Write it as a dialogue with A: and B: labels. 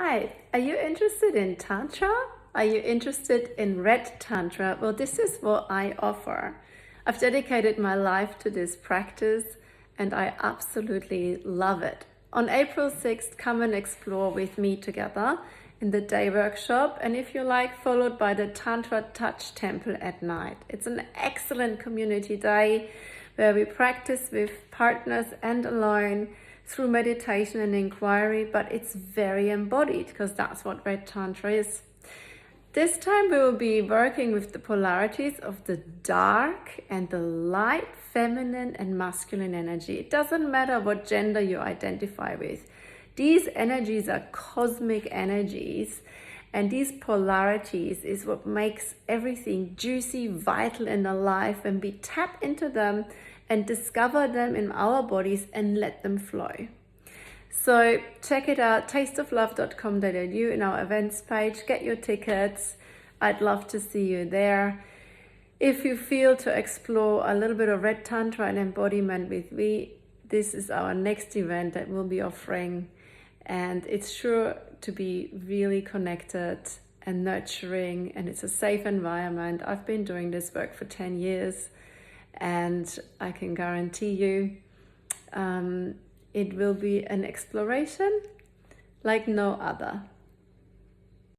A: Hi, are you interested in Tantra? Are you interested in Red Tantra? Well, this is what I offer. I've dedicated my life to this practice and I absolutely love it. On April 6th, come and explore with me together in the day workshop, and if you like, followed by the Tantra Touch Temple at night. It's an excellent community day where we practice with partners and alone through meditation and inquiry, but it's very embodied because that's what Red Tantra is. This time we will be working with the polarities of the dark and the light, feminine and masculine energy. It doesn't matter what gender you identify with. These energies are cosmic energies, and these polarities is what makes everything juicy, vital and alive when we tap into them and discover them in our bodies and let them flow. So check it out, tasteoflove.com.au in our events page, get your tickets. I'd love to see you there. If you feel to explore a little bit of Red Tantra and embodiment with me, this is our next event that we'll be offering, and it's sure to be really connected and nurturing, and it's a safe environment. I've been doing this work for 10 years and I can guarantee you it will be an exploration like no other.